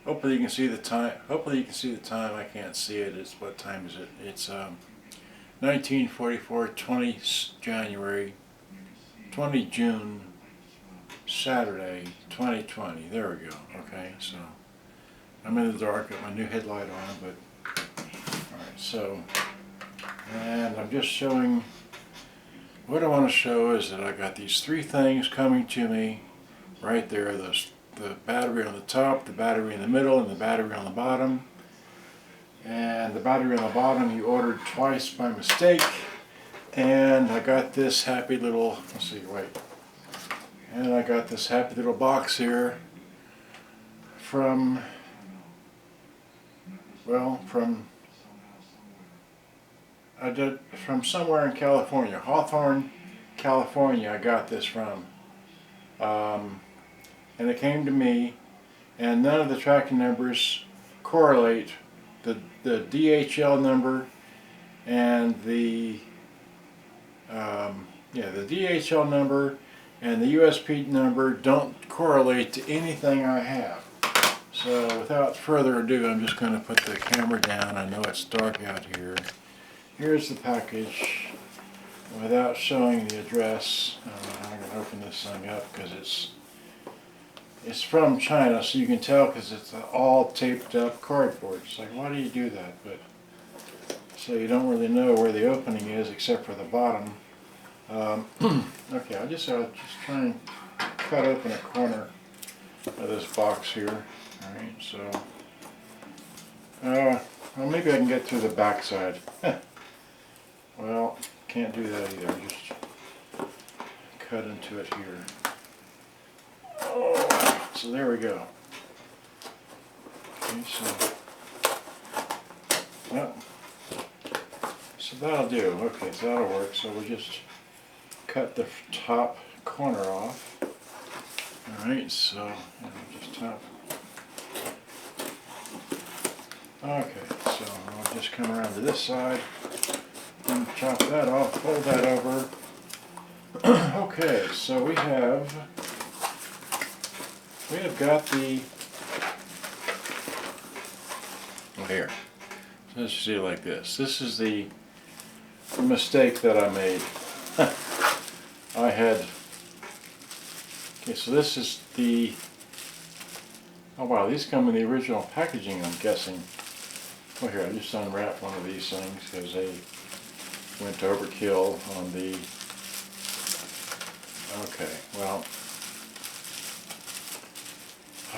Hopefully you can see the time. Hopefully you can see the time. I can't see it. What time is it? It's 1944, 20 January, 20 June, Saturday, 2020. There we go. Okay, so I'm in the dark with my new headlight on, but alright, so, and I'm just showing, what I want to show is that I got these three things coming to me right there. The battery on the top, the battery in the middle, and the battery on the bottom. And the battery on the bottom you ordered twice by mistake. And I got this happy little, let's see, wait. And I got this happy little box here from, well, from somewhere in California. Hawthorne, California I got this from. And it came to me, and none of the tracking numbers correlate. The DHL number and the DHL number and the USP number don't correlate to anything I have. So without further ado, I'm just going to put the camera down. I know it's dark out here. Here's the package. Without showing the address, I'm going to open this thing up because it's from China, so you can tell because it's all taped up cardboard. It's like, why do you do that? But so you don't really know where the opening is except for the bottom. Okay, I'll just try and cut open a corner of this box here. All right, so well, maybe I can get through the back side. Well, can't do that either. Just cut into it here. Oh, so there we go. Okay, so, well, so that'll do. Okay, so that'll work. So we'll just cut the top corner off. Alright, so just top. Okay, so I'll just come around to this side and chop that off, fold that over. Okay, so we have got the, here, let's see it like this. This is the mistake that I made. I had, okay, so this is the, oh wow, these come in the original packaging, I'm guessing. Well, here, I just unwrapped one of these things because they went to overkill on the, okay, well,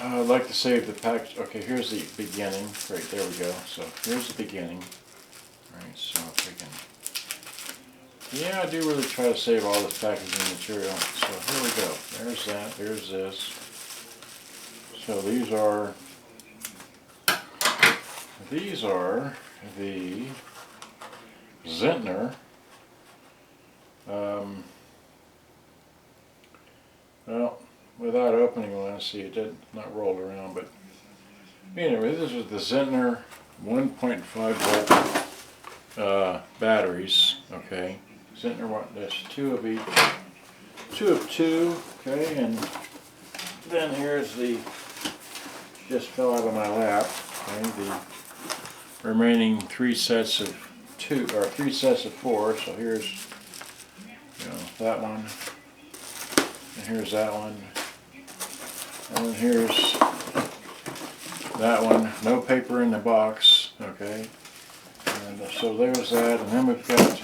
I'd like to save the package. Okay, here's the beginning. Great, there we go. So here's the beginning. Alright, so if we can, yeah, I do really try to save all this packaging material. So here we go. There's that, there's this. So these are the ZNTER. Well, without opening one, see, it did not roll around, but anyway, this is the ZNTER 1.5 volt batteries. Okay, ZNTER, there's two of each, two of two. Okay, and then here's the, just fell out of my lap. Okay, the remaining three sets of two, or three sets of four. So here's, you know, that one, and here's that one. And then here's that one, no paper in the box, okay, and so there's that, and then we've got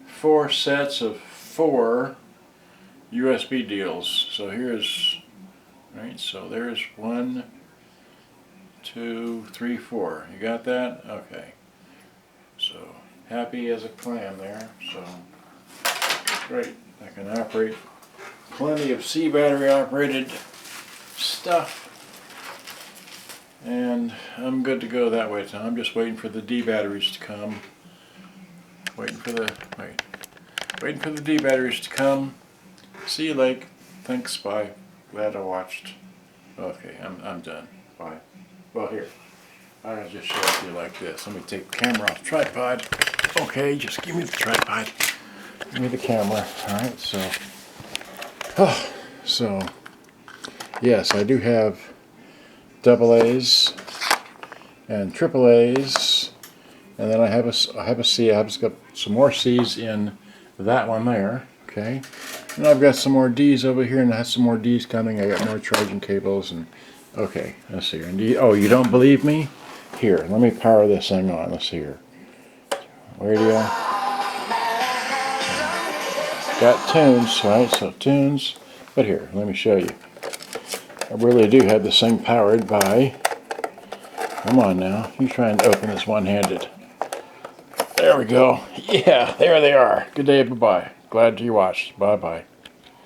four sets of four USB deals. So here's, right, so there's 1, 2, 3, 4. You got that? Okay. So happy as a clam there, so great. I can operate plenty of C battery operated stuff, and I'm good to go that way. So I'm just waiting for the D batteries to come. Waiting for the D batteries to come. See you, Lake. Thanks. Bye. Glad I watched. Okay, I'm done. Bye. Well, here, I'll just show it to you like this. Let me take the camera off the tripod. Okay, just give me the tripod. Give me the camera. All right. So, yes, I do have AA's, and AAA's, and then I have a C. I've got some more C's in that one there. Okay, and I've got some more D's over here, and I have some more D's coming. I got more charging cables, and okay, let's see here. And you don't believe me? Here, let me power this thing on. Let's see here. Radio. Got tunes, right? So tunes. But here, let me show you. I really do have this thing powered by. Come on now, you try and open this one-handed. There we go. Yeah, there they are. Good day, bye-bye. Glad you watched. Bye-bye.